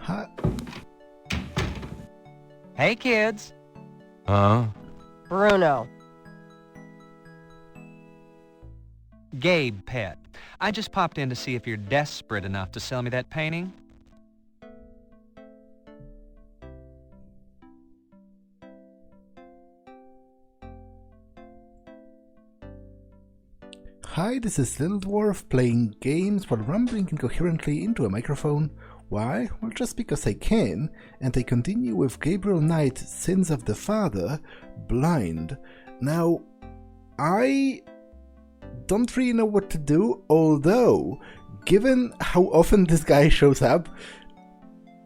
Hi. Hey, kids. Bruno. Gabe, pet. I just popped in to see if you're desperate enough to sell me that painting. Hi, this is Little Dwarf playing games while rambling incoherently into a microphone. Why? Well, just because I can, and I continue with Gabriel Knight, Sins of the Father, Blind. Now, I don't really know what to do, although, given how often this guy shows up,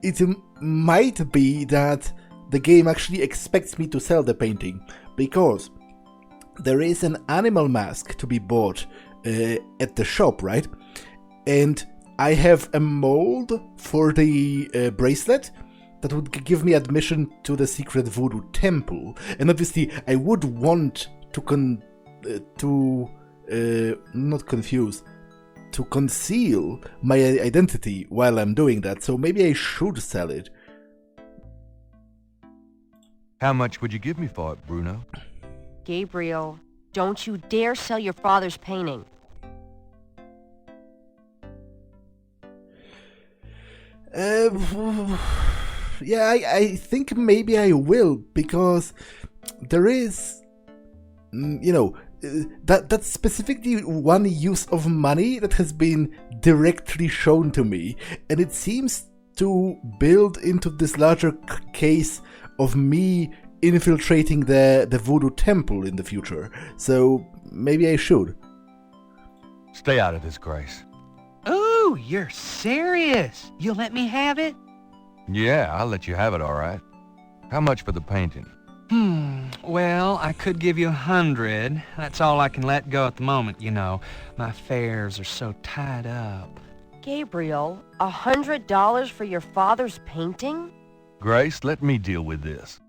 it might be that the game actually expects me to sell the painting, because there is an animal mask to be bought at the shop, right? And I have a mold for the bracelet that would give me admission to the secret voodoo temple. And obviously, I would want to not confuse, to conceal my identity while I'm doing that. So maybe I should sell it. How much would you give me for it, Bruno? Gabriel, don't you dare sell your father's painting. Yeah, I think maybe I will, because there is, that's specifically one use of money that has been directly shown to me, and it seems to build into this larger case of me infiltrating the voodoo temple in the future. So maybe I should. Stay out of this, Grace. Ooh, you're serious? You'll let me have it? Yeah, I'll let you have it, all right. How much for the painting? Well, I could give you 100. That's all I can let go at the moment, you know. My affairs are so tied up. Gabriel, $100 for your father's painting? Grace, let me deal with this.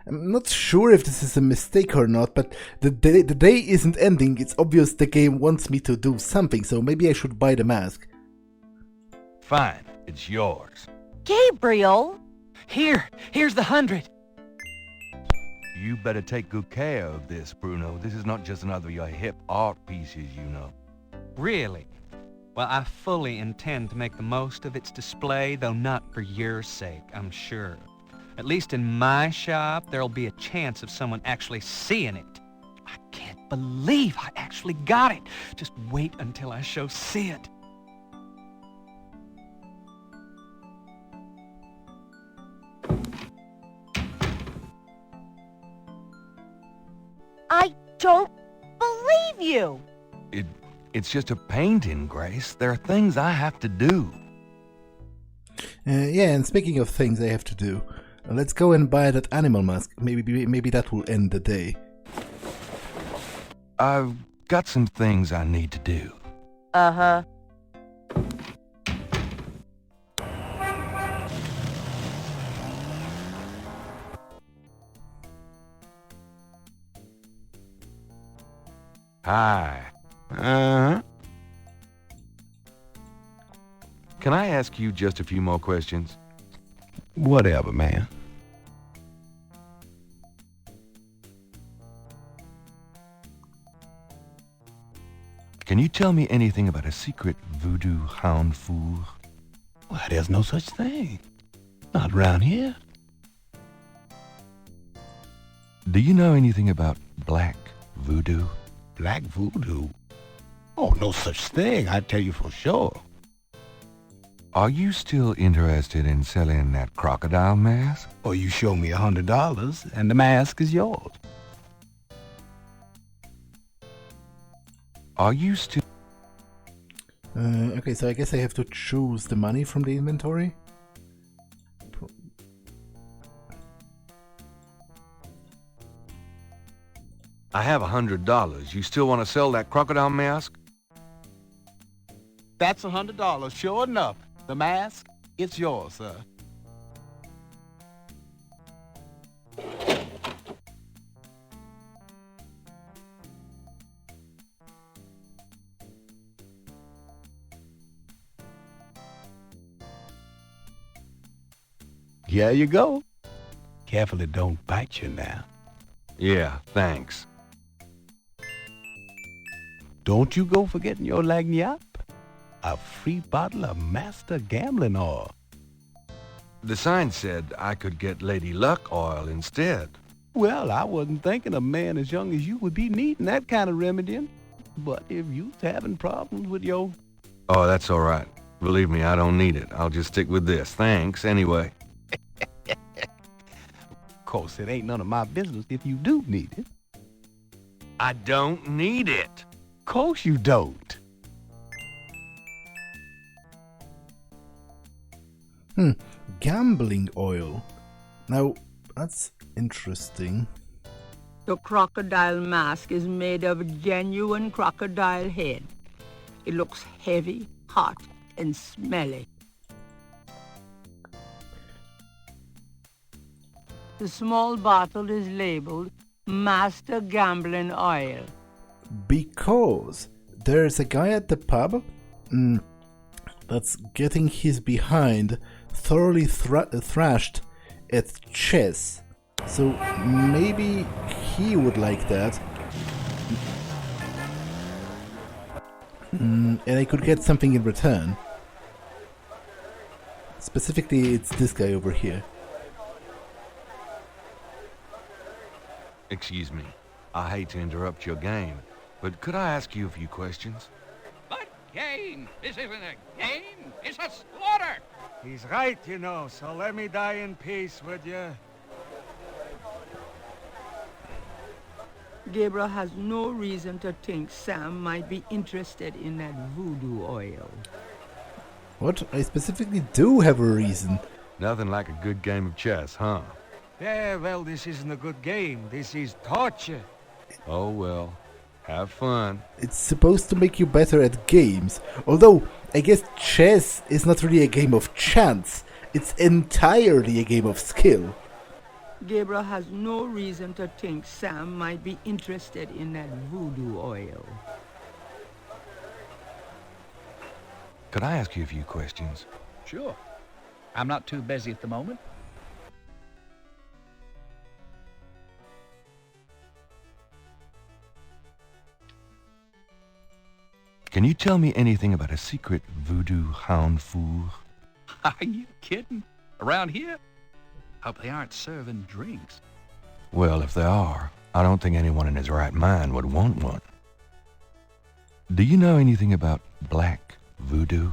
I'm not sure if this is a mistake or not, but the day isn't ending. It's obvious the game wants me to do something, so maybe I should buy the mask. Fine, it's yours. Gabriel! Here's the 100. You better take good care of this, Bruno. This is not just another of your hip art pieces, you know. Really? Well, I fully intend to make the most of its display, though not for your sake, I'm sure. At least in my shop, there'll be a chance of someone actually seeing it. I can't believe I actually got it. Just wait until I show Sid. I don't believe you! It's just a painting, Grace. There are things I have to do. Yeah, and speaking of things I have to do, let's go and buy that animal mask. Maybe that will end the day. I've got some things I need to do. Uh-huh. Hi. Uh-huh. Can I ask you just a few more questions? Whatever, man. Can you tell me anything about a secret voodoo hound fool? Well, there's no such thing. Not around here. Do you know anything about black voodoo? Black voodoo? Oh, no such thing, I tell you for sure. Are you still interested in selling that crocodile mask? Or you show me $100 and the mask is yours. Are you still... Okay, so I guess I have to choose the money from the inventory. I have $100. You still want to sell that crocodile mask? That's $100, sure enough. The mask, it's yours, sir. Here you go. Careful it don't bite you now. Yeah, thanks. Don't you go forgetting your lagniappe. A free bottle of Master Gambling Oil. The sign said I could get Lady Luck oil instead. Well, I wasn't thinking a man as young as you would be needing that kind of remedying. But if you's having problems with your... Oh, that's all right. Believe me, I don't need it. I'll just stick with this. Thanks, anyway. Of course, it ain't none of my business if you do need it. I don't need it. Of course you don't. Gambling oil. Now, that's interesting. The crocodile mask is made of genuine crocodile head. It looks heavy, hot, and smelly. The small bottle is labeled Master Gambling Oil. Because there's a guy at the pub that's getting his behind thoroughly thrashed at chess. So maybe he would like that. And I could get something in return. Specifically, it's this guy over here. Excuse me. I hate to interrupt your game, but could I ask you a few questions? But game? This isn't a game. It's a slaughter. He's right, you know, so let me die in peace, would you? Gabriel has no reason to think Sam might be interested in that voodoo oil. What? I specifically do have a reason. Nothing like a good game of chess, huh? Yeah, well, this isn't a good game. This is torture. Oh, well. Have fun. It's supposed to make you better at games. Although, I guess chess is not really a game of chance. It's entirely a game of skill. Gabriel has no reason to think Sam might be interested in that voodoo oil. Could I ask you a few questions? Sure. I'm not too busy at the moment. Can you tell me anything about a secret voodoo hound fool? Are you kidding? Around here? Hope they aren't serving drinks. Well, if they are, I don't think anyone in his right mind would want one. Do you know anything about black voodoo?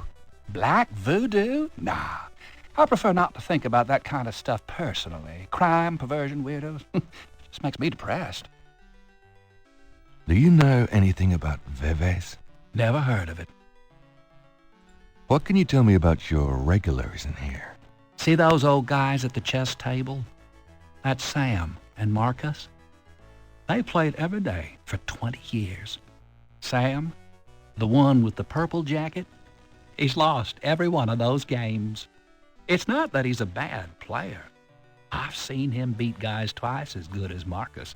Black voodoo? Nah. I prefer not to think about that kind of stuff personally. Crime, perversion, weirdos. Just makes me depressed. Do you know anything about veves? Never heard of it. What can you tell me about your regulars in here? See those old guys at the chess table? That's Sam and Marcus. They played every day for 20 years. Sam, the one with the purple jacket, he's lost every one of those games. It's not that he's a bad player. I've seen him beat guys twice as good as Marcus.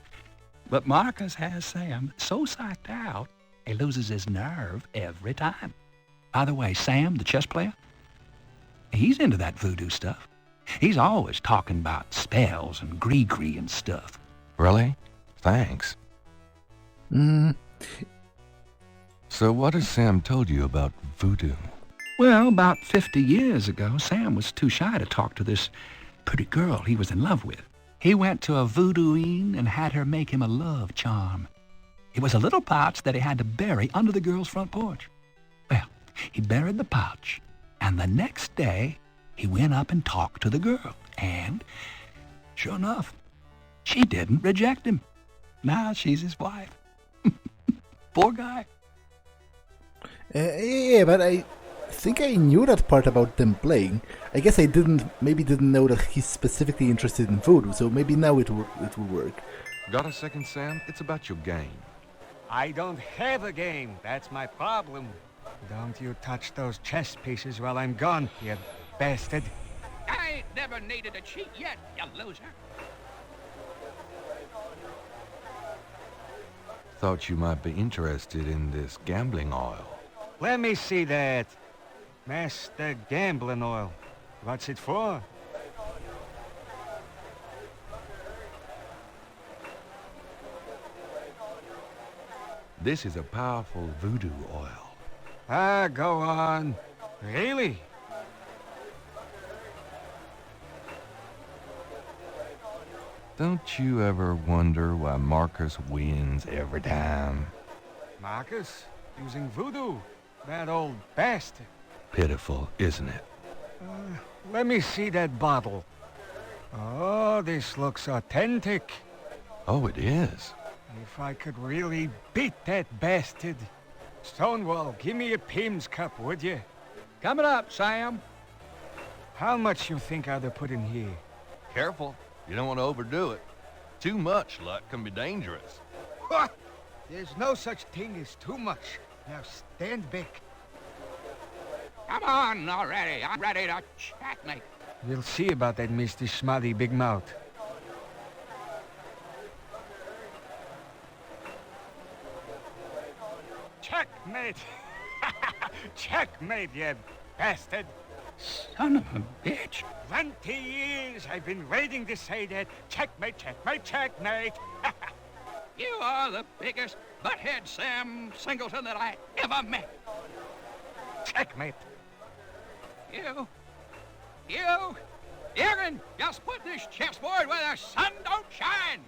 But Marcus has Sam so psyched out, he loses his nerve every time. By the way, Sam, the chess player, he's into that voodoo stuff. He's always talking about spells and gree-gree and stuff. Really? Thanks. So what has Sam told you about voodoo? Well, about 50 years ago, Sam was too shy to talk to this pretty girl he was in love with. He went to a voodooine and had her make him a love charm. It was a little pouch that he had to bury under the girl's front porch. Well, he buried the pouch, and the next day, he went up and talked to the girl, and sure enough, she didn't reject him. Now she's his wife. Poor guy. Yeah, but I think I knew that part about them playing. I guess I didn't know that he's specifically interested in voodoo, so maybe now it will work. Got a second, Sam? It's about your game. I don't have a game. That's my problem. Don't you touch those chess pieces while I'm gone, you bastard. I ain't never needed a cheat yet, you loser. Thought you might be interested in this gambling oil. Let me see that. Master Gambling Oil. What's it for? This is a powerful voodoo oil. Ah, go on. Really? Don't you ever wonder why Marcus wins every time? Marcus? Using voodoo? That old bastard. Pitiful, isn't it? Let me see that bottle. Oh, this looks authentic. Oh, it is. If I could really beat that bastard. Stonewall, give me a Pim's cup, would you? Coming up, Sam. How much you think I'd have put in here? Careful. You don't want to overdo it. Too much luck can be dangerous. What? There's no such thing as too much. Now stand back. Come on already. I'm ready to chat, mate. We'll see about that, Mr. Smiley Big Mouth. Checkmate! Checkmate, you bastard! Son of a bitch. 20 years I've been waiting to say that. Checkmate, checkmate, checkmate! You are the biggest butthead Sam Singleton that I ever met. Checkmate! You can just put this chessboard where the sun don't shine.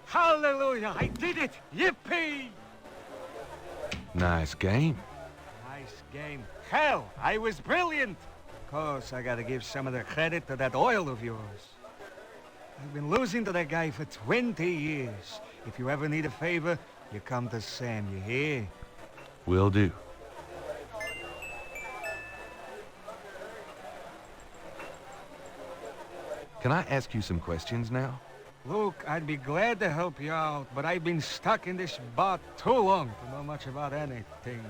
Hallelujah! I did it! Yippee! Nice game. Nice game. Hell, I was brilliant! Course, I gotta give some of the credit to that oil of yours. I've been losing to that guy for 20 years. If you ever need a favor, you come to Sam, you hear? Will do. Can I ask you some questions now? Luke, I'd be glad to help you out, but I've been stuck in this bar too long to know much about anything.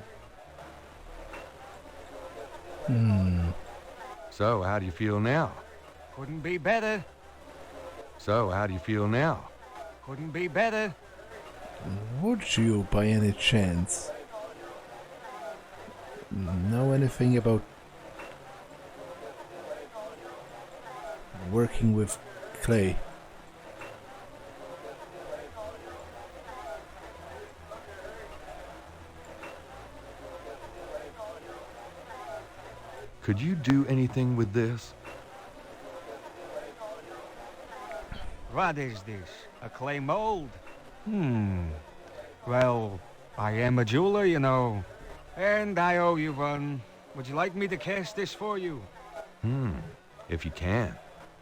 So, how do you feel now? Couldn't be better. So, how do you feel now? Couldn't be better. Would you, by any chance, know anything about working with clay? Could you do anything with this? What is this? A clay mold? Well, I am a jeweler, you know. And I owe you one. Would you like me to cast this for you? If you can.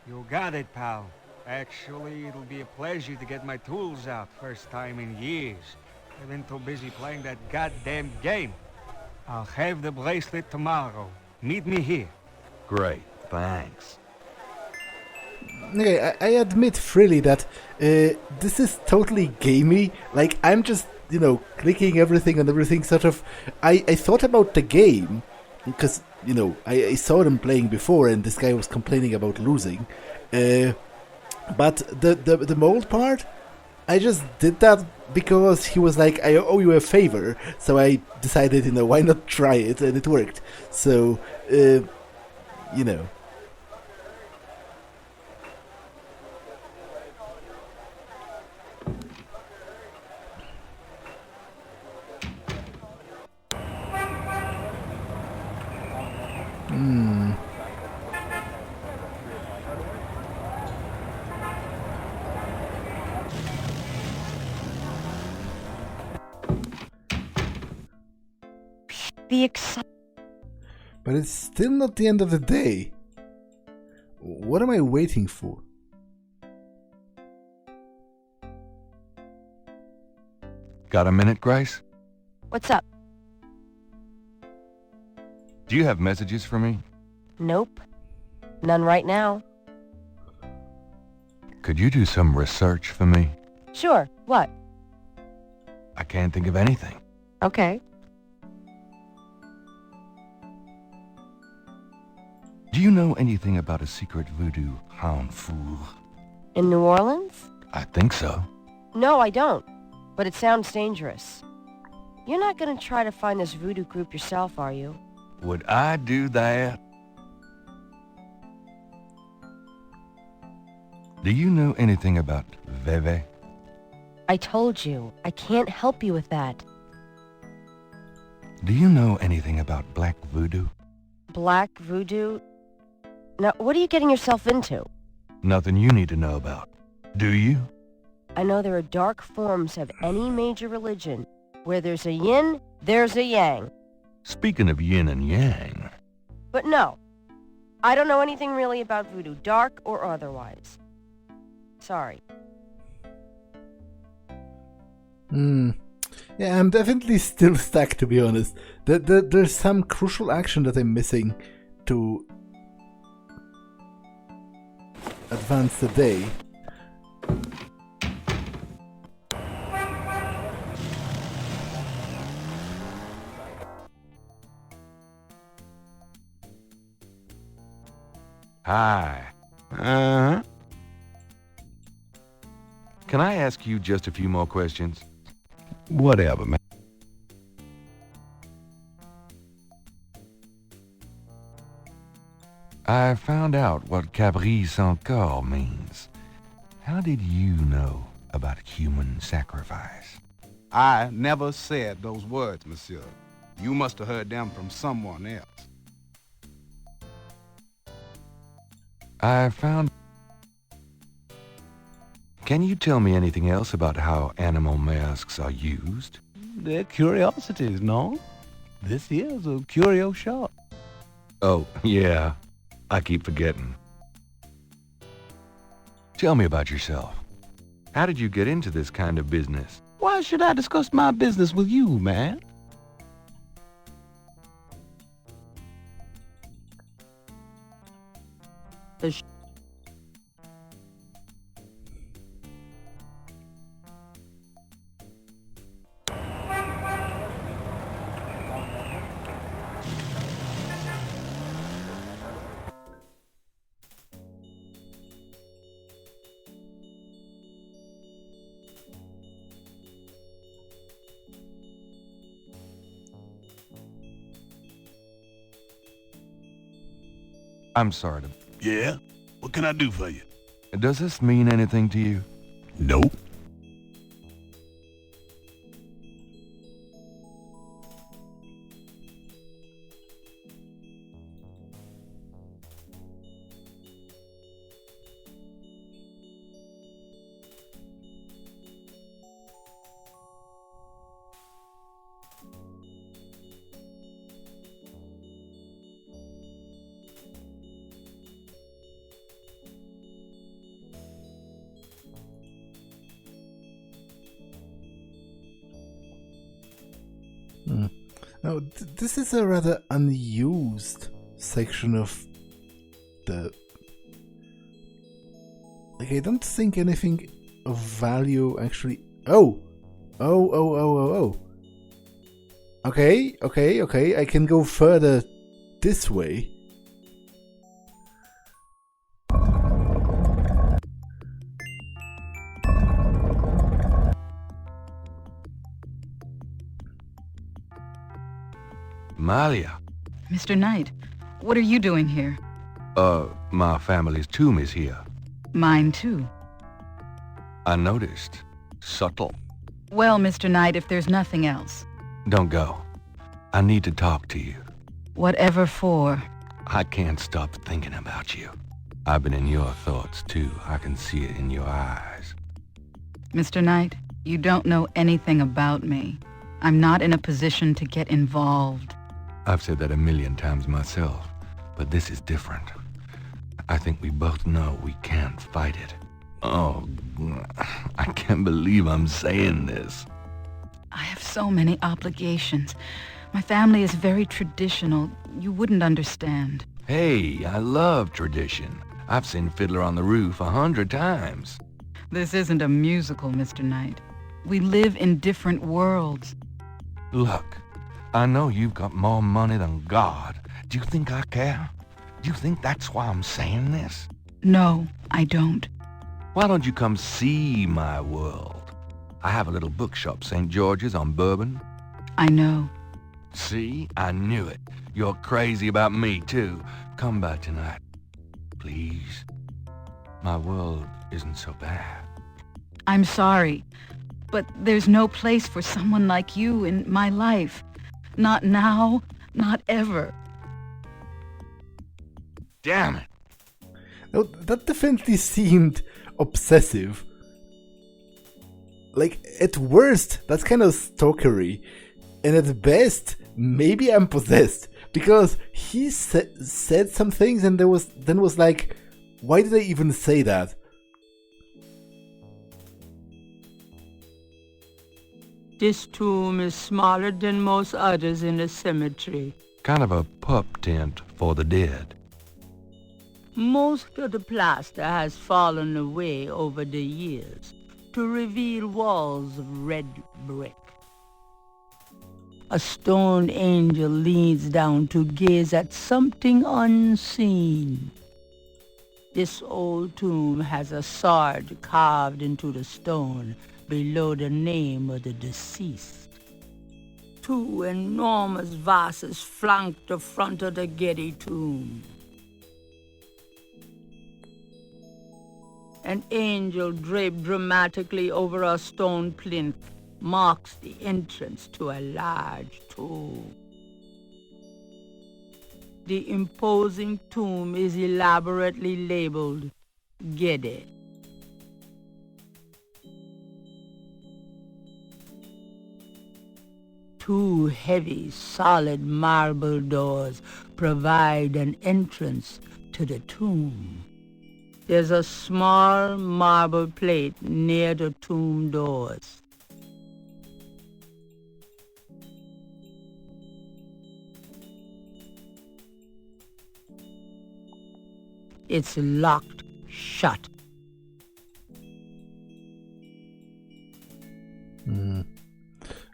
You got it, pal. Actually, it'll be a pleasure to get my tools out. First time in years. I've been too busy playing that goddamn game. I'll have the bracelet tomorrow. Meet me here. Great, thanks. Okay, I admit freely that this is totally gamey. Like, I'm just, clicking everything and everything sort of... I thought about the game, because, I saw them playing before and this guy was complaining about losing. But the mold part, I just did that because he was like, I owe you a favor. So I decided, why not try it? And it worked. So, But it's still not the end of the day. What am I waiting for? Got a minute, Grace? What's up? Do you have messages for me? Nope. None right now. Could you do some research for me? Sure. What? I can't think of anything. Okay. Do you know anything about a secret voodoo hound fool? In New Orleans? I think so. No, I don't. But it sounds dangerous. You're not gonna try to find this voodoo group yourself, are you? Would I do that? Do you know anything about Veve? I told you, I can't help you with that. Do you know anything about black voodoo? Black voodoo? Now, what are you getting yourself into? Nothing you need to know about. Do you? I know there are dark forms of any major religion. Where there's a yin, there's a yang. Speaking of yin and yang... But no, I don't know anything really about voodoo, dark or otherwise. Sorry. Yeah, I'm definitely still stuck, to be honest. There's some crucial action that I'm missing to advance the day. Hi. Uh-huh. Can I ask you just a few more questions? Whatever, man. I found out what Caprice encore means. How did you know about human sacrifice? I never said those words, monsieur. You must have heard them from someone else. I found... Can you tell me anything else about how animal masks are used? They're curiosities, no? This is a curio shop. Oh, yeah. I keep forgetting. Tell me about yourself. How did you get into this kind of business? Why should I discuss my business with you, man? I'm sorry to... Yeah? What can I do for you? Does this mean anything to you? Nope. Now, this is a rather unused section of the... Like, I don't think anything of value actually... Oh! Okay, I can go further this way. Malia. Mr. Knight, what are you doing here? My family's tomb is here. Mine too. I noticed. Subtle. Well, Mr. Knight, if there's nothing else. Don't go. I need to talk to you. Whatever for. I can't stop thinking about you. I've been in your thoughts too. I can see it in your eyes. Mr. Knight, you don't know anything about me. I'm not in a position to get involved. I've said that a million times myself, but this is different. I think we both know we can't fight it. Oh, I can't believe I'm saying this. I have so many obligations. My family is very traditional. You wouldn't understand. Hey, I love tradition. I've seen Fiddler on the Roof 100 times. This isn't a musical, Mr. Knight. We live in different worlds. Look, I know you've got more money than God. Do you think I care? Do you think that's why I'm saying this? No, I don't. Why don't you come see my world? I have a little bookshop, St. George's on Bourbon. I know. See? I knew it. You're crazy about me, too. Come by tonight. Please. My world isn't so bad. I'm sorry, But there's no place for someone like you in my life. Not now, not ever. Damn it. No, that definitely seemed obsessive. Like, at worst, that's kind of stalkery. And at best, maybe I'm possessed. Because he said some things and then was like, why did I even say that? This tomb is smaller than most others in the cemetery. Kind of a pup tent for the dead. Most of the plaster has fallen away over the years to reveal walls of red brick. A stone angel leans down to gaze at something unseen. This old tomb has a sword carved into the stone below the name of the deceased. Two enormous vases flank the front of the Getty tomb. An angel draped dramatically over a stone plinth marks the entrance to a large tomb. The imposing tomb is elaborately labeled Getty. Two heavy, solid marble doors provide an entrance to the tomb. There's a small marble plate near the tomb doors. It's locked shut.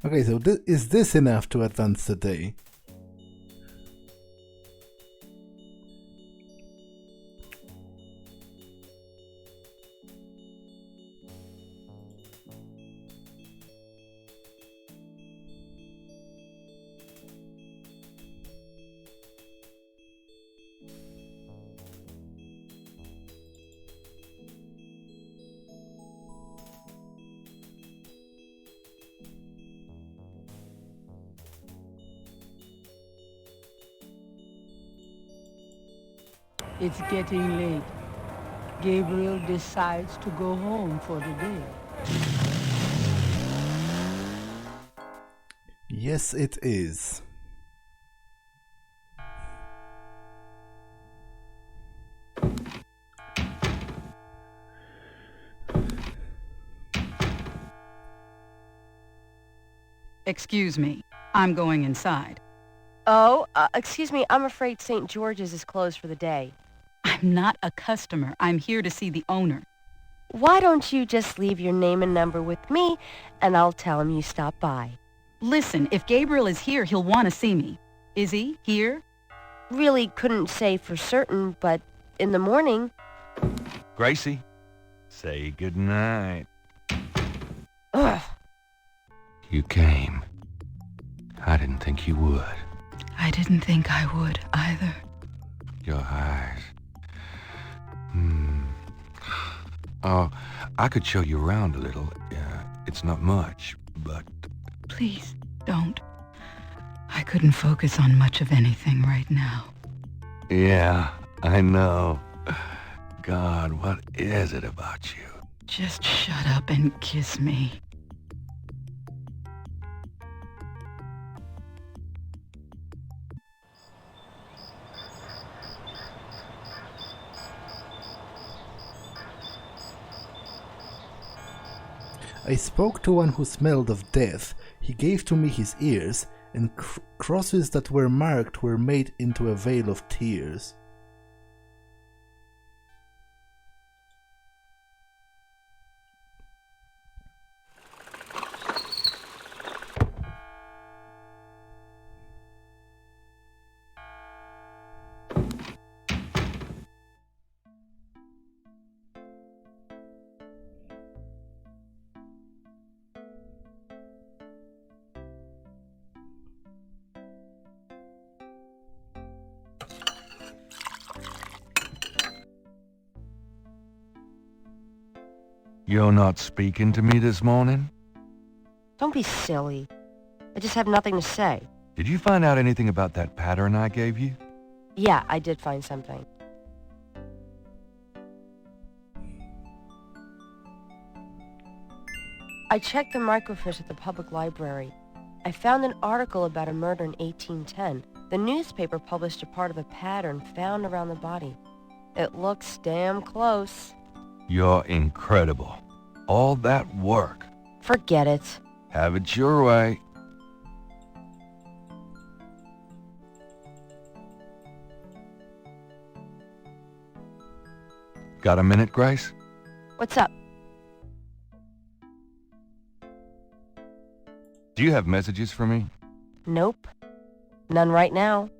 Okay, so is this enough to advance the day? It's getting late. Gabriel decides to go home for the day. Yes, it is. Excuse me. I'm going inside. Oh, excuse me, I'm afraid St. George's is closed for the day. I'm not a customer. I'm here to see the owner. Why don't you just leave your name and number with me, and I'll tell him you stopped by. Listen, if Gabriel is here, he'll want to see me. Is he here? Really couldn't say for certain, but in the morning... Gracie, say goodnight. Ugh. You came. I didn't think you would. I didn't think I would either. Your eyes. Oh, I could show you around a little. It's not much, but... Please, don't. I couldn't focus on much of anything right now. Yeah, I know. God, what is it about you? Just shut up and kiss me. I spoke to one who smelled of death. He gave to me his ears, and crosses that were marked were made into a veil of tears. You're not speaking to me this morning? Don't be silly. I just have nothing to say. Did you find out anything about that pattern I gave you? Yeah, I did find something. I checked the microfiche at the public library. I found an article about a murder in 1810. The newspaper published a part of a pattern found around the body. It looks damn close. You're incredible. All that work. Forget it. Have it your way. Got a minute, Grace? What's up? Do you have messages for me? Nope. None right now.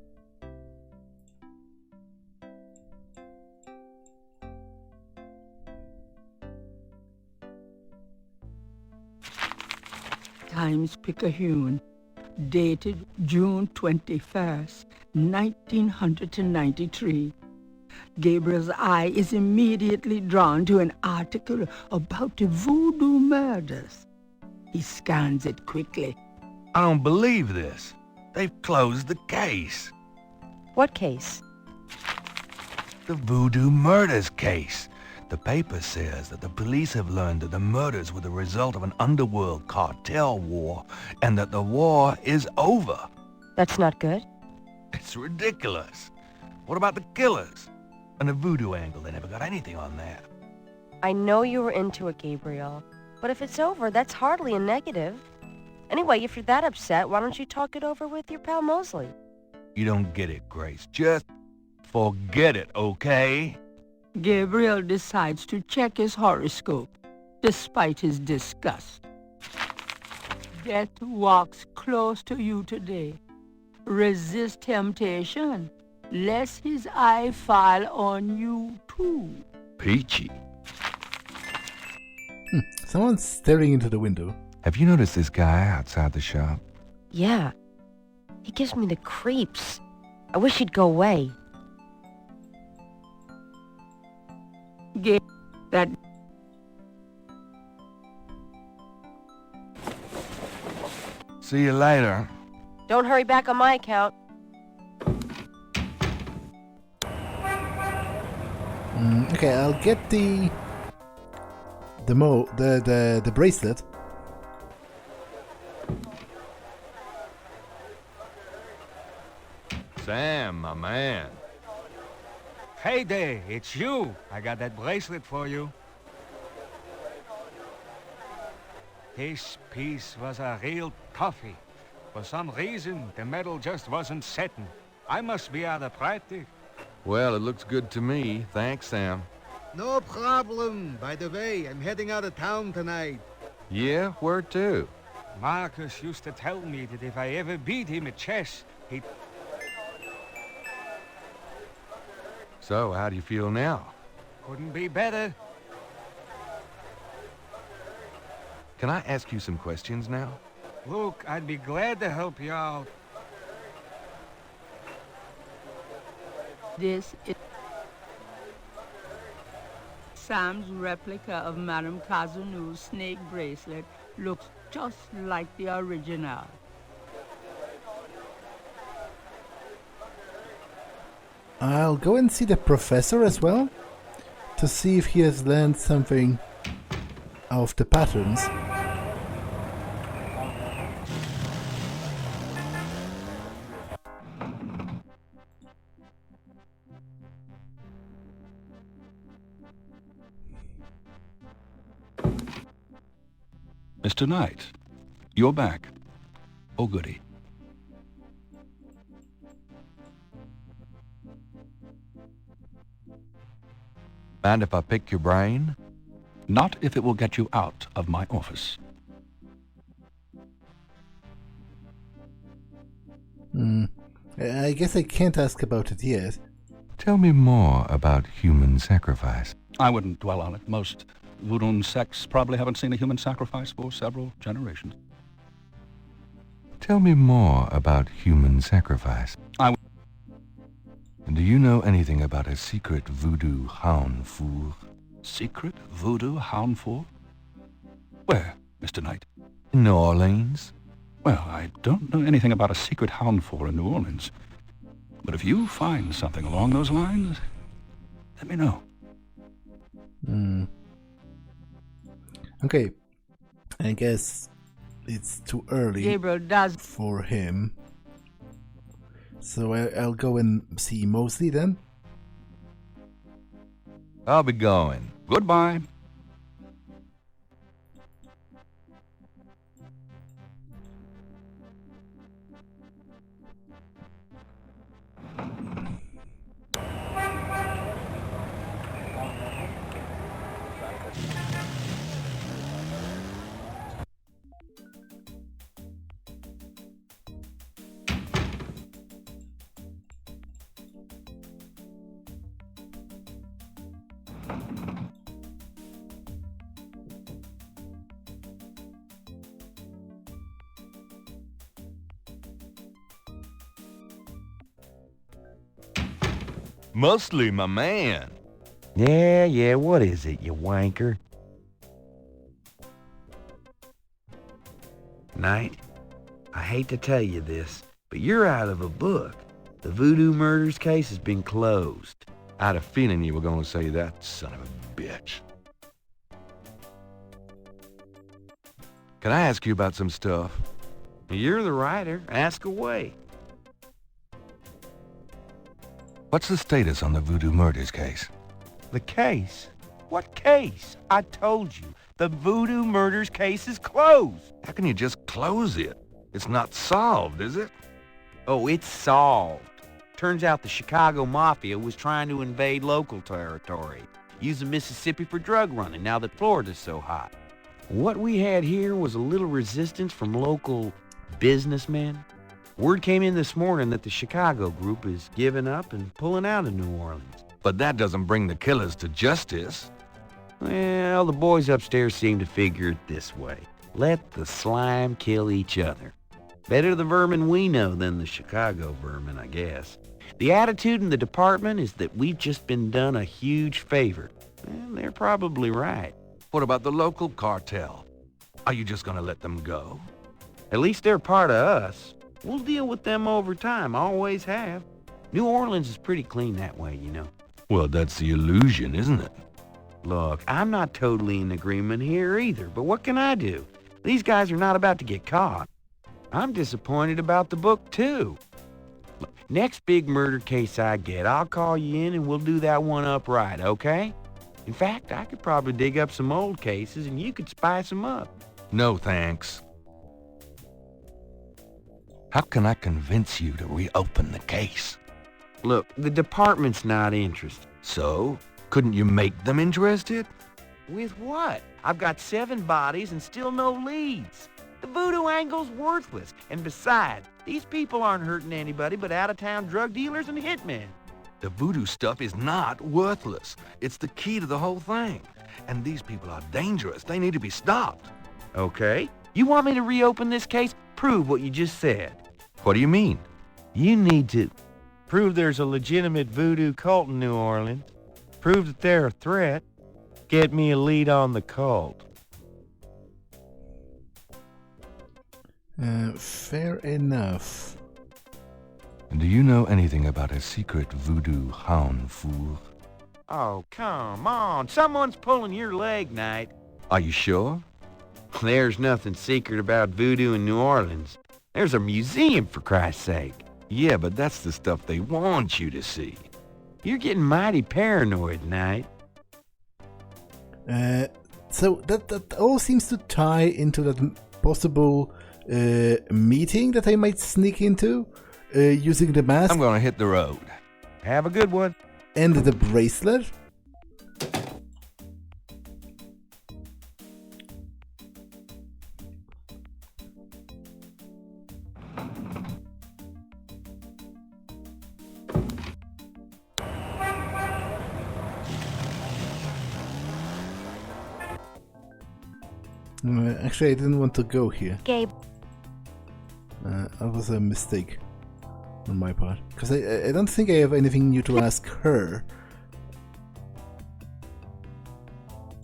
Times-Picayune, dated June 21st, 1993. Gabriel's eye is immediately drawn to an article about the voodoo murders. He scans it quickly. I don't believe this. They've closed the case. What case? The voodoo murders case. The paper says that the police have learned that the murders were the result of an underworld cartel war and that the war is over. That's not good. It's ridiculous. What about the killers? And the voodoo angle, they never got anything on that. I know you were into it, Gabriel. But if it's over, that's hardly a negative. Anyway, if you're that upset, why don't you talk it over with your pal Mosley? You don't get it, Grace. Just forget it, okay? Gabriel decides to check his horoscope, despite his disgust. Death walks close to you today. Resist temptation, lest his eye fall on you too. Peachy. Someone's staring into the window. Have you noticed this guy outside the shop? Yeah. He gives me the creeps. I wish he'd go away. That... See you later. Don't hurry back on my account. Okay, I'll get the bracelet. Sam, my man. Hey there, it's you. I got that bracelet for you. This piece was a real toughie. For some reason, the metal just wasn't setting. I must be out of practice. Well, it looks good to me. Thanks, Sam. No problem. By the way, I'm heading out of town tonight. Yeah? Where to? Marcus used to tell me that if I ever beat him at chess, he'd... So, how do you feel now? Couldn't be better. Can I ask you some questions now? Look, I'd be glad to help you out. This is Sam's replica of Madame Cazeneu's snake bracelet. Looks just like the original. I'll go and see the professor as well, to see if he has learned something of the patterns. Mr. Knight, you're back. Oh, goody. Mind if I pick your brain? Not if it will get you out of my office. I guess I can't ask about it yet. Tell me more about human sacrifice. I wouldn't dwell on it. Most voodoo sects probably haven't seen a human sacrifice for several generations. Tell me more about human sacrifice. Do you know anything about a secret voodoo haunfour? Secret voodoo haunfour? Where, Mr. Knight? In New Orleans? Well, I don't know anything about a secret hound for in New Orleans. But if you find something along those lines, let me know. Okay. I guess it's too early Gabriel does. for him. So I'll go and see Mosley then. I'll be going. Goodbye. Mosley, my man. Yeah, what is it, you wanker? Knight, I hate to tell you this, but you're out of a book. The voodoo murders case has been closed. I had a feeling you were going to say that, son of a bitch. Can I ask you about some stuff? You're the writer. Ask away. What's the status on the voodoo murders case? The case? What case? I told you, the voodoo murders case is closed. How can you just close it? It's not solved, is it? Oh, it's solved. Turns out the Chicago Mafia was trying to invade local territory, using Mississippi for drug running now that Florida's so hot. What we had here was a little resistance from local businessmen. Word came in this morning that the Chicago group is giving up and pulling out of New Orleans. But that doesn't bring the killers to justice. Well, the boys upstairs seem to figure it this way. Let the slime kill each other. Better the vermin we know than the Chicago vermin, I guess. The attitude in the department is that we've just been done a huge favor. And they're probably right. What about the local cartel? Are you just gonna let them go? At least they're part of us. We'll deal with them over time, always have. New Orleans is pretty clean that way, you know. Well, that's the illusion, isn't it? Look, I'm not totally in agreement here either, but what can I do? These guys are not about to get caught. I'm disappointed about the book, too. Look, next big murder case I get, I'll call you in and we'll do that one up right, okay? In fact, I could probably dig up some old cases and you could spice them up. No, thanks. How can I convince you to reopen the case? Look, the department's not interested. So, couldn't you make them interested? With what? I've got 7 bodies and still no leads. The voodoo angle's worthless. And besides, these people aren't hurting anybody but out-of-town drug dealers and hitmen. The voodoo stuff is not worthless. It's the key to the whole thing. And these people are dangerous. They need to be stopped. Okay. You want me to reopen this case? Prove what you just said. What do you mean? You need to prove there's a legitimate voodoo cult in New Orleans. Prove that they're a threat. Get me a lead on the cult. Fair enough. Do you know anything about a secret voodoo hound fool? Oh, come on. Someone's pulling your leg, Knight. Are you sure? There's nothing secret about voodoo in New Orleans. There's a museum, for Christ's sake. Yeah, but that's the stuff they want you to see. You're getting mighty paranoid, Knight. So that all seems to tie into that possible meeting that I might sneak into using the mask. I'm gonna hit the road. Have a good one. And the bracelet. Actually, I didn't want to go here. Gabe. That was a mistake on my part. Because I don't think I have anything new to ask her.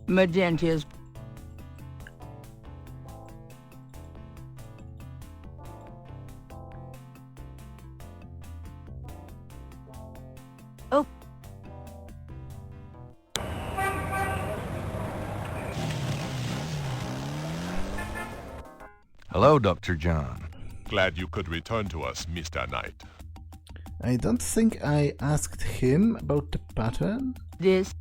Magentia's. Hello, Dr. John. Glad you could return to us, Mr. Knight. I don't think I asked him about the pattern. This.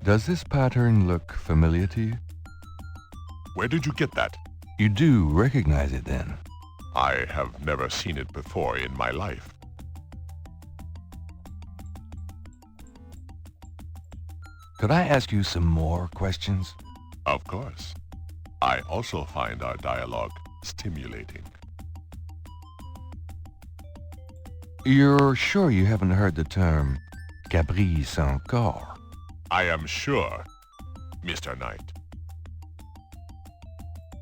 Does this pattern look familiar to you? Where did you get that? You do recognize it then? I have never seen it before in my life. Could I ask you some more questions? Of course. I also find our dialogue stimulating. You're sure you haven't heard the term Gabriel sans corps? I am sure, Mr. Knight.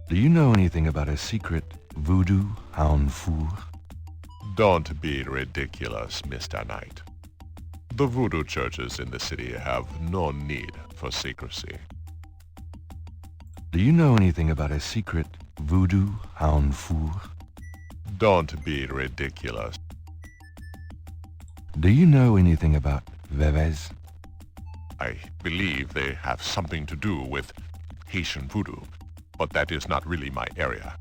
Do you know anything about a secret voodoo en four? Don't be ridiculous, Mr. Knight. The voodoo churches in the city have no need for secrecy. Do you know anything about a secret voodoo en four? Don't be ridiculous. Do you know anything about Vevez? I believe they have something to do with Haitian voodoo, but that is not really my area.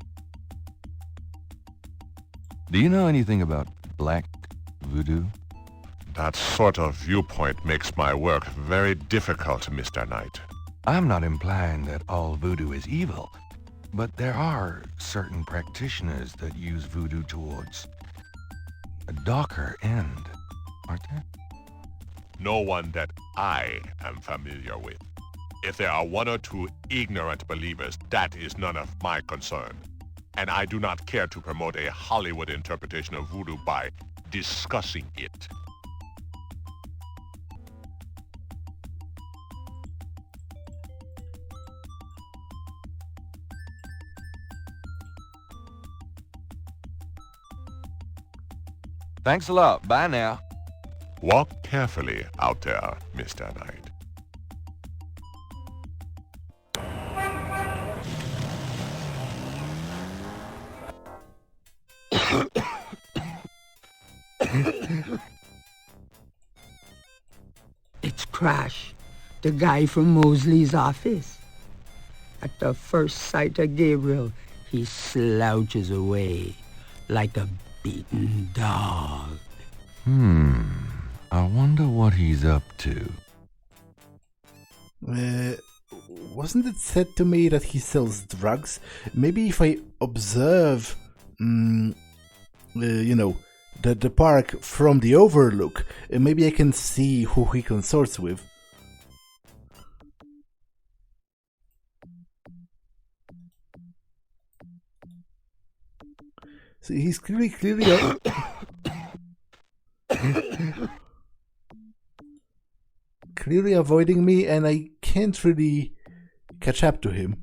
Do you know anything about black voodoo? That sort of viewpoint makes my work very difficult, Mr. Knight. I'm not implying that all voodoo is evil, but there are certain practitioners that use voodoo towards a darker end, aren't there? No one that I am familiar with. If there are one or two ignorant believers, that is none of my concern. And I do not care to promote a Hollywood interpretation of voodoo by discussing it. Thanks a lot. Bye now. Walk carefully out there, Mr. Knight. It's Crash, the guy from Mosley's office. At the first sight of Gabriel, he slouches away like a beaten dog. I wonder what he's up to. Wasn't it said to me that he sells drugs? Maybe if I observe, the park from the overlook, maybe I can see who he consorts with. So he's clearly clearly avoiding me, and I can't really catch up to him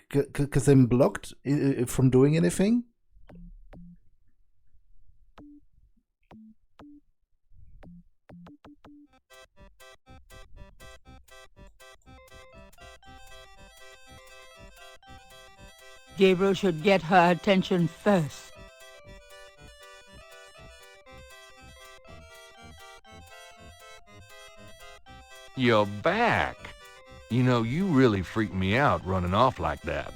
because I'm blocked from doing anything. Gabriel should get her attention first. You're back. You know, you really freaked me out running off like that.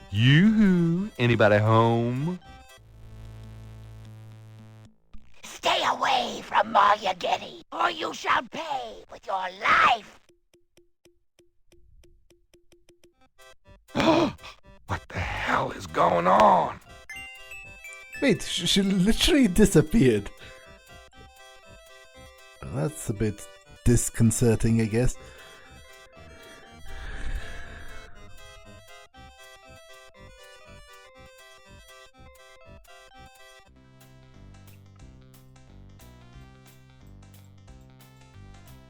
Yoo-hoo! Anybody home? Stay away from Margagetti, or you shall pay with your life. What the hell is going on? Wait, she literally disappeared. That's a bit disconcerting, I guess.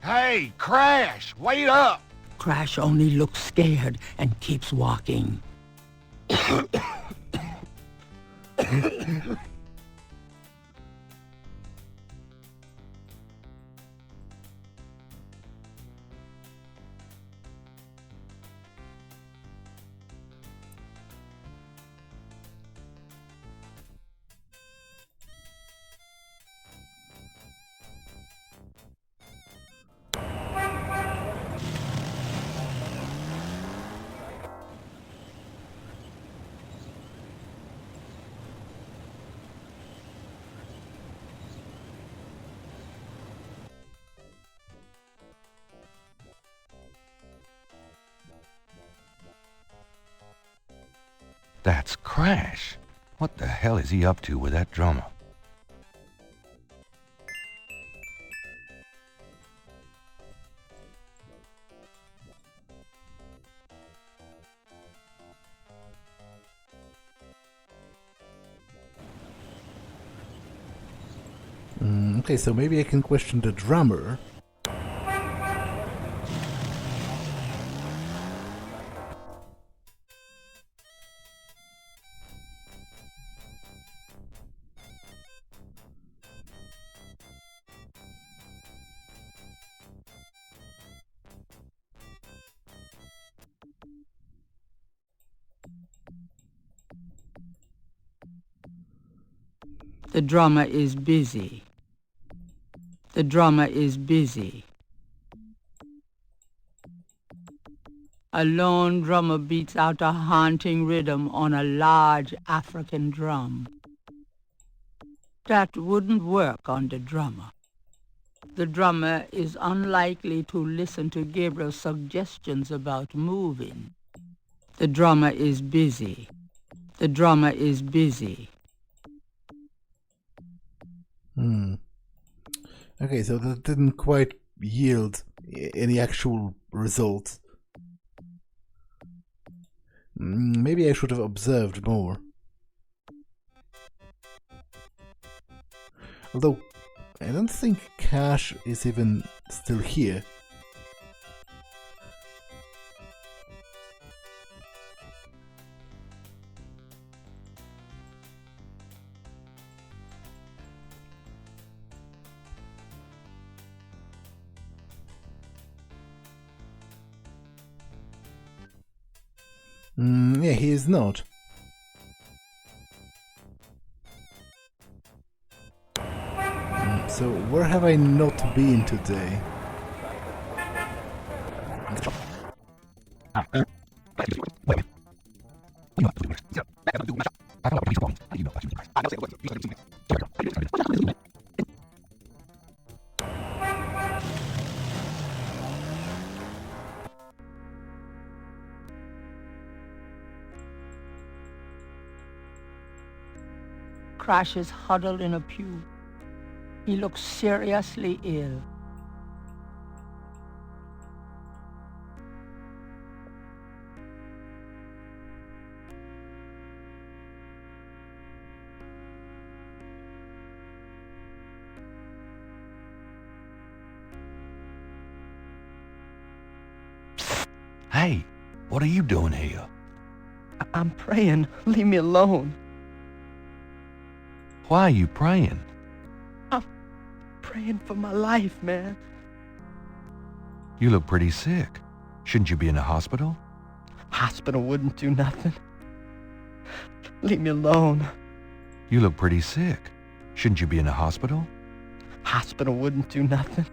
Hey, Crash, wait up! Crash only looks scared and keeps walking. That's Crash. What the hell is he up to with that drummer? Okay, so maybe I can question the drummer. The drummer is busy. The drummer is busy. A lone drummer beats out a haunting rhythm on a large African drum. That wouldn't work on the drummer. The drummer is unlikely to listen to Gabriel's suggestions about moving. The drummer is busy. The drummer is busy. Okay, so that didn't quite yield any actual results. Maybe I should have observed more. Although, I don't think Cash is even still here. Yeah, he is not. So, where have I not been today? Crash is huddled in a pew. He looks seriously ill. Hey, what are you doing here? I'm praying. Leave me alone. Why are you praying? I'm praying for my life, man. You look pretty sick. Shouldn't you be in a hospital? Hospital wouldn't do nothing. Leave me alone. You look pretty sick. Shouldn't you be in a hospital? Hospital wouldn't do nothing.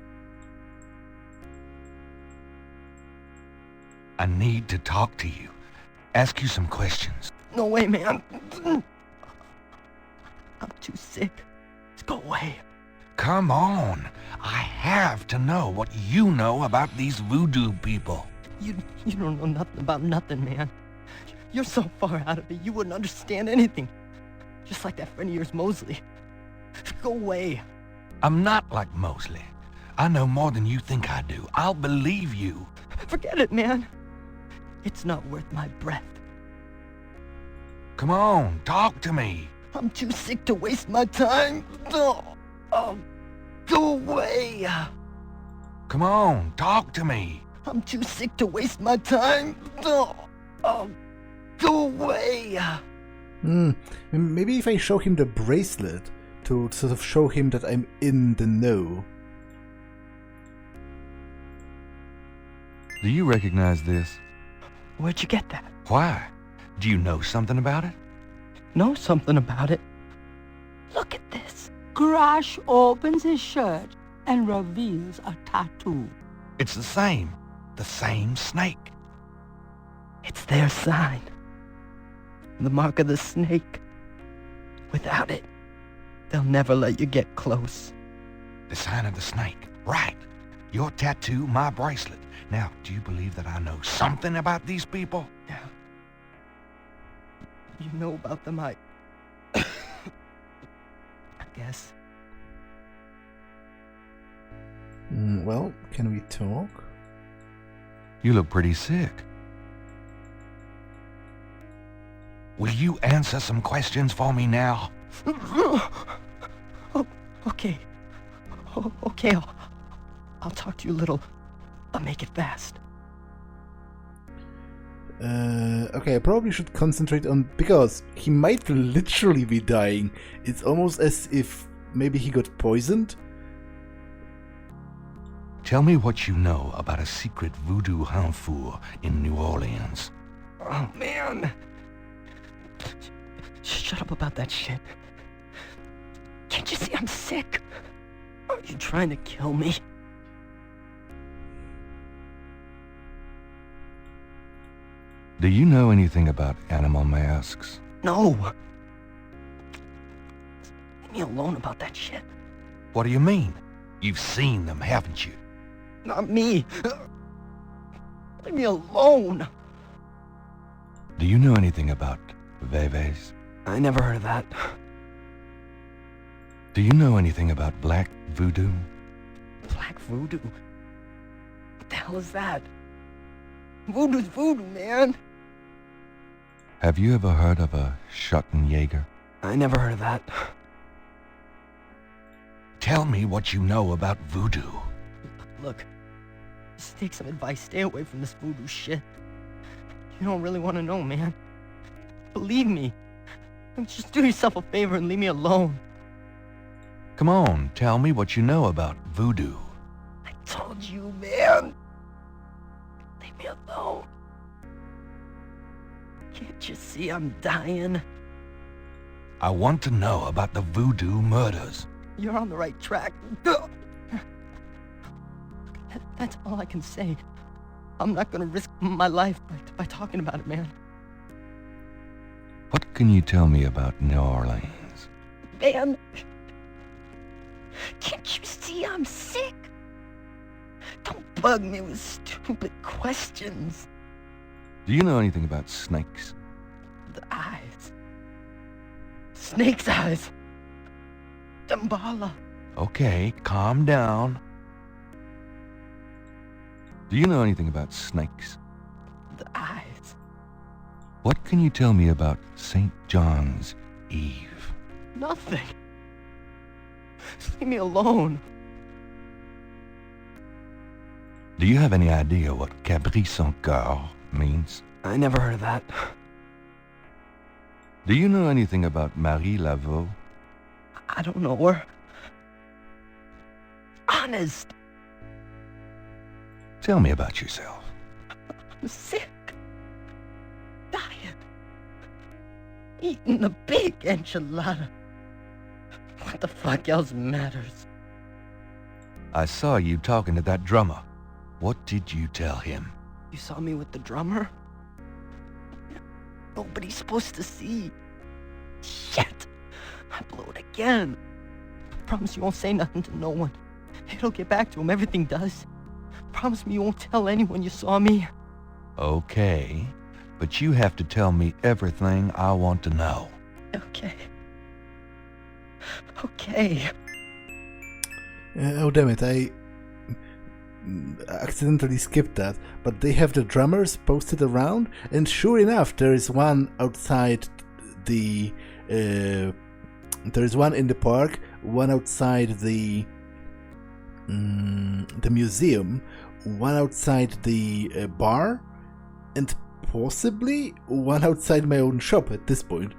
I need to talk to you. Ask you some questions. No way, man. I'm too sick. Let's go away. Come on. I have to know what you know about these voodoo people. You don't know nothing about nothing, man. You're so far out of it, you wouldn't understand anything. Just like that friend of yours, Mosley. Go away. I'm not like Mosley. I know more than you think I do. I'll believe you. Forget it, man. It's not worth my breath. Come on, talk to me. I'm too sick to waste my time. Oh, go away. Come on, talk to me. I'm too sick to waste my time. Oh, go away. Maybe if I show him the bracelet to sort of show him that I'm in the know. Do you recognize this? Where'd you get that? Why? Do you know something about it? Know something about it? Look at this. Crash opens his shirt and reveals a tattoo. It's the same snake. It's their sign. The mark of the snake. Without it, they'll never let you get close. The sign of the snake. Right. Your tattoo, my bracelet. Now, do you believe that I know something about these people? Yeah. You know about them, I guess. Well, can we talk? You look pretty sick. Will you answer some questions for me now? Oh, okay. Okay, I'll talk to you a little. I'll make it fast. Okay, I probably should concentrate on... because he might literally be dying. It's almost as if maybe he got poisoned. Tell me what you know about a secret voodoo hanfour in New Orleans. Oh, man. Shut up about that shit. Can't you see I'm sick? Are you trying to kill me? Do you know anything about animal masks? No. Leave me alone about that shit. What do you mean? You've seen them, haven't you? Not me. Leave me alone. Do you know anything about veves? I never heard of that. Do you know anything about black voodoo? Black voodoo? What the hell is that? Voodoo's voodoo, man. Have you ever heard of a Schattenjäger? I never heard of that. Tell me what you know about voodoo. Look, just take some advice. Stay away from this voodoo shit. You don't really want to know, man. Believe me. Just do yourself a favor and leave me alone. Come on, tell me what you know about voodoo. I told you, man. Leave me alone. Can't you see I'm dying? I want to know about the voodoo murders. You're on the right track. That's all I can say. I'm not gonna risk my life by talking about it, man. What can you tell me about New Orleans? Man, can't you see I'm sick? Don't bug me with stupid questions. Do you know anything about snakes? The eyes. Snake's eyes. Dambala. Okay, calm down. Do you know anything about snakes? The eyes. What can you tell me about St. John's Eve? Nothing. Just leave me alone. Do you have any idea what Cabri sans cœur means? I never heard of that. Do you know anything about Marie Laveau? I don't know her. Honest. Tell me about yourself. I'm sick. Dying. Eating a big enchilada. What the fuck else matters? I saw you talking to that drummer. What did you tell him? You saw me with the drummer? Nobody's supposed to see. Shit. I blew it again. Promise you won't say nothing to no one. It'll get back to him. Everything does. Promise me you won't tell anyone you saw me. Okay, but you have to tell me everything I want to know. Okay. Okay. Oh damn it, I accidentally skipped that, but they have the drummers posted around, and sure enough there is one outside the there is one in the park, one outside the museum, one outside the bar, and possibly one outside my own shop at this point.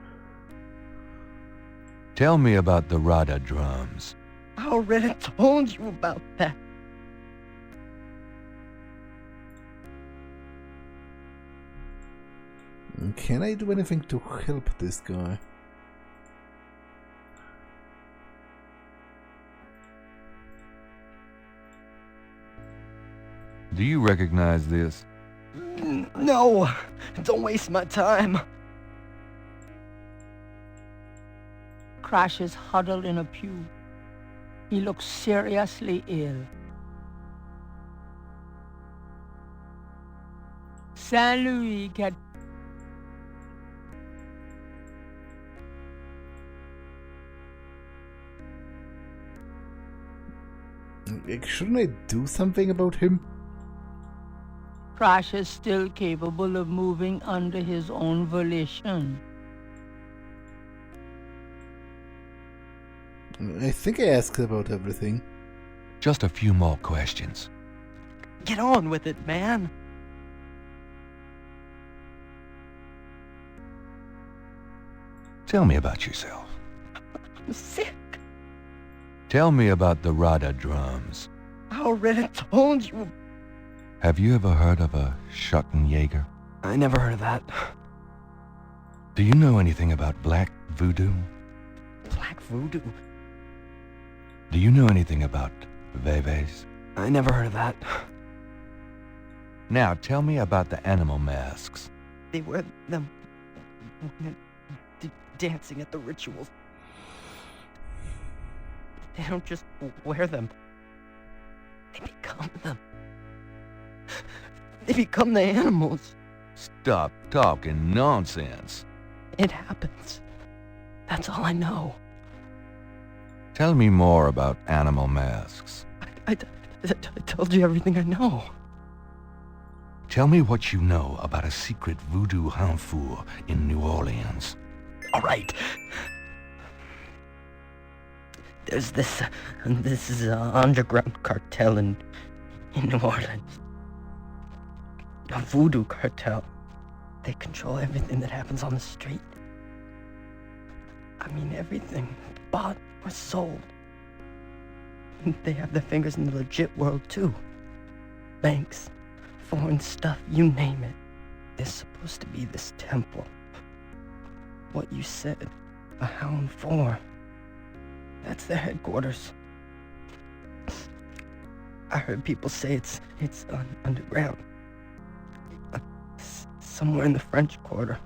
Tell me about the Rada drums. I already told you about that. Can I do anything to help this guy? Do you recognize this? No! Don't waste my time. Crash is huddled in a pew. He looks seriously ill. Saint Louis Shouldn't I do something about him? Crash is still capable of moving under his own volition. I think I asked about everything. Just a few more questions. Get on with it, man. Tell me about yourself. I'm sick. Tell me about the Rada drums. I already told you. Have you ever heard of a Schattenjäger? I never heard of that. Do you know anything about black voodoo? Black voodoo? Do you know anything about veves? I never heard of that. Now tell me about the animal masks. They wear them when they're dancing at the rituals. They don't just wear them. They become them. They become the animals. Stop talking nonsense. It happens. That's all I know. Tell me more about animal masks. I told you everything I know. Tell me what you know about a secret voodoo hanfour in New Orleans. All right. There's this is an underground cartel in New Orleans. A voodoo cartel. They control everything that happens on the street. I mean, everything. Bought or sold. They have their fingers in the legit world, too. Banks, foreign stuff, you name it. There's supposed to be this temple. What you said, a hound for. That's their headquarters. I heard people say it's underground. Somewhere in the French Quarter.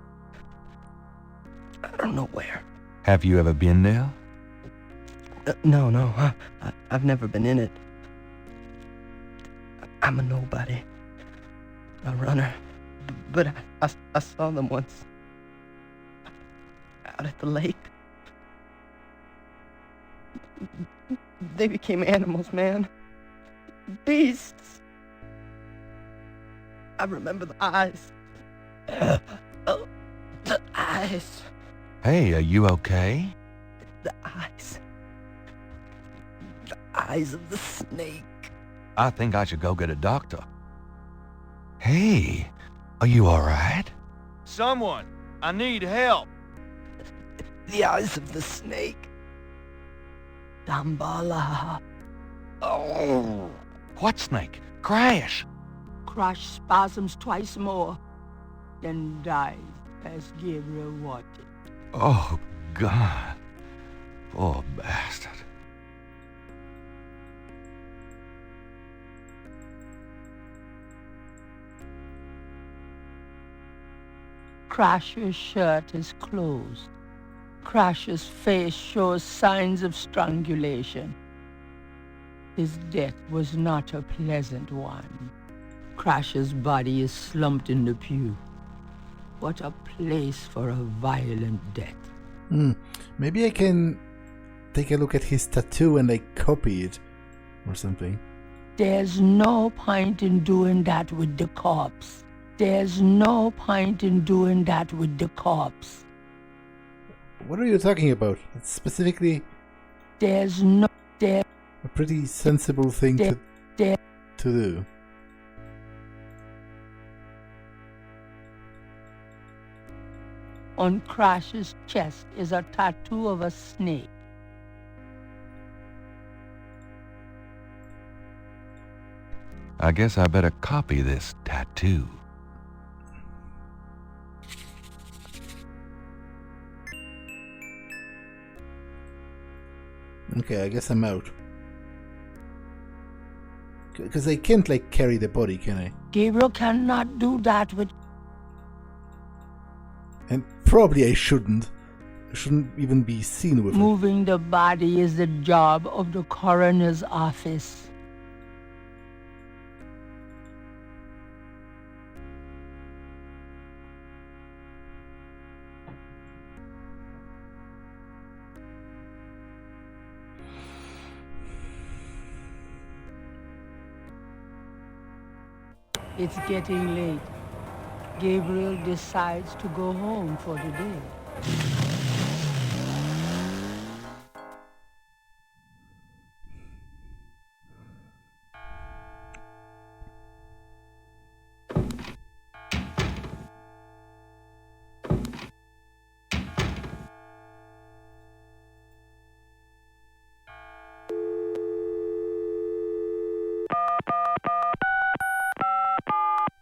I don't know where. Have you ever been there? No. I've never been in it. I'm a nobody. A runner. But I saw them once. Out at the lake. They became animals, man. Beasts. I remember the eyes. The eyes. Hey, are you okay? The eyes. The eyes of the snake. I think I should go get a doctor. Hey, are you alright? Someone, I need help. The eyes of the snake. Dambala. Oh, what snake? Crash! Crash spasms twice more, then dies as Gabriel watched it. Oh, God. Poor bastard. Crash's shirt is closed. Crash's face shows signs of strangulation. His death was not a pleasant one. Crash's body is slumped in the pew. What a place for a violent death. Maybe I can take a look at his tattoo and copy it or something. There's no point in doing that with the corpse. There's no point in doing that with the corpse. What are you talking about? It's specifically There's no... a pretty sensible thing to do. On Crash's chest is a tattoo of a snake. I guess I better copy this tattoo. Okay, I guess I'm out. Because I can't, carry the body, can I? Gabriel cannot do that with... And probably I shouldn't. I shouldn't even be seen with it. Moving the body is the job of the coroner's office. It's getting late. Gabriel decides to go home for the day.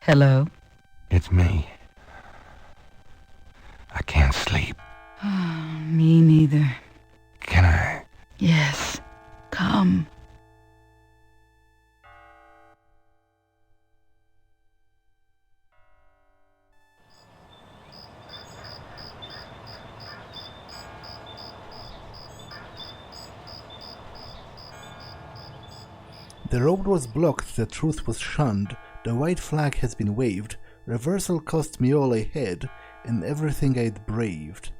Hello? It's me. I can't sleep. Me neither. Can I? Yes. Come. The road was blocked, the truth was shunned, the white flag has been waved, reversal cost me all I had, and everything I'd braved.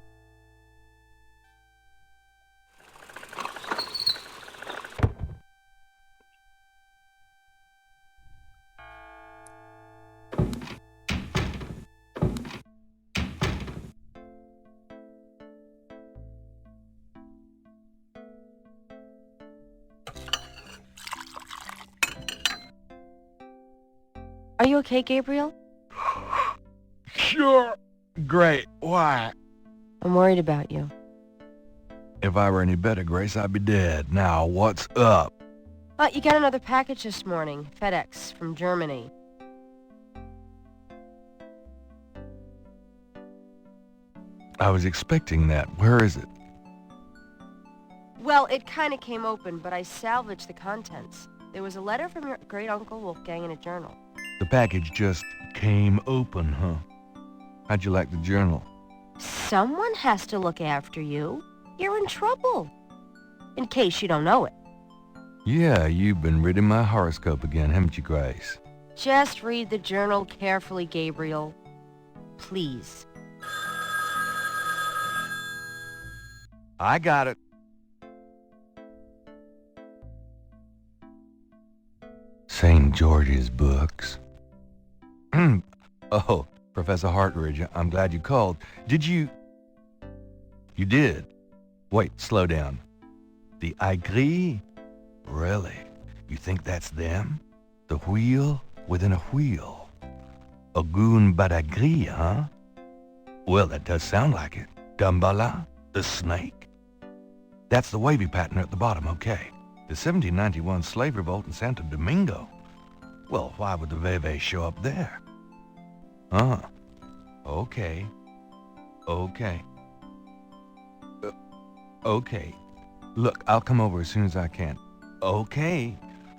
Are you okay, Gabriel? Sure. Great. Why? I'm worried about you. If I were any better, Grace, I'd be dead. Now, what's up? You got another package this morning. FedEx from Germany. I was expecting that. Where is it? Well, it kind of came open, but I salvaged the contents. There was a letter from your great-uncle Wolfgang in a journal. The package just came open, huh? How'd you like the journal? Someone has to look after you. You're in trouble. In case you don't know it. Yeah, you've been reading my horoscope again, haven't you, Grace? Just read the journal carefully, Gabriel. Please. I got it. St. George's books. Oh, Professor Hartridge, I'm glad you called. Did you... You did? Wait, slow down. The Aigri? Really? You think that's them? The wheel within a wheel? A goon badagri, huh? Well, that does sound like it. Gambala, the snake. That's the wavy pattern at the bottom, okay. The 1791 slave revolt in Santo Domingo. Well, why would the Veve show up there? Okay. Okay. Look, I'll come over as soon as I can. Okay.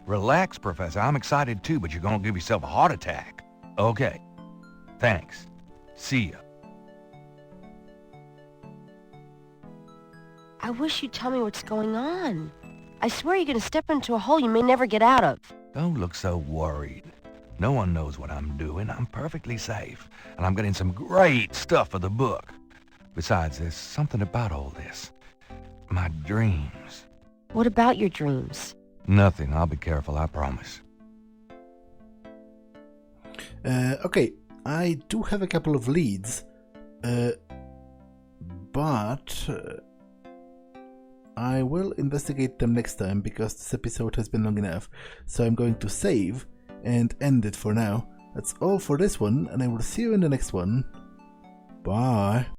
Relax, Professor. I'm excited too, but you're gonna give yourself a heart attack. Okay. Thanks. See ya. I wish you'd tell me what's going on. I swear you're gonna step into a hole you may never get out of. Don't look so worried. No one knows what I'm doing. I'm perfectly safe. And I'm getting some great stuff for the book. Besides, there's something about all this. My dreams. What about your dreams? Nothing. I'll be careful, I promise. Okay, I do have a couple of leads, but I will investigate them next time because this episode has been long enough. So I'm going to save and end it for now. That's all for this one, and I will see you in the next one. Bye.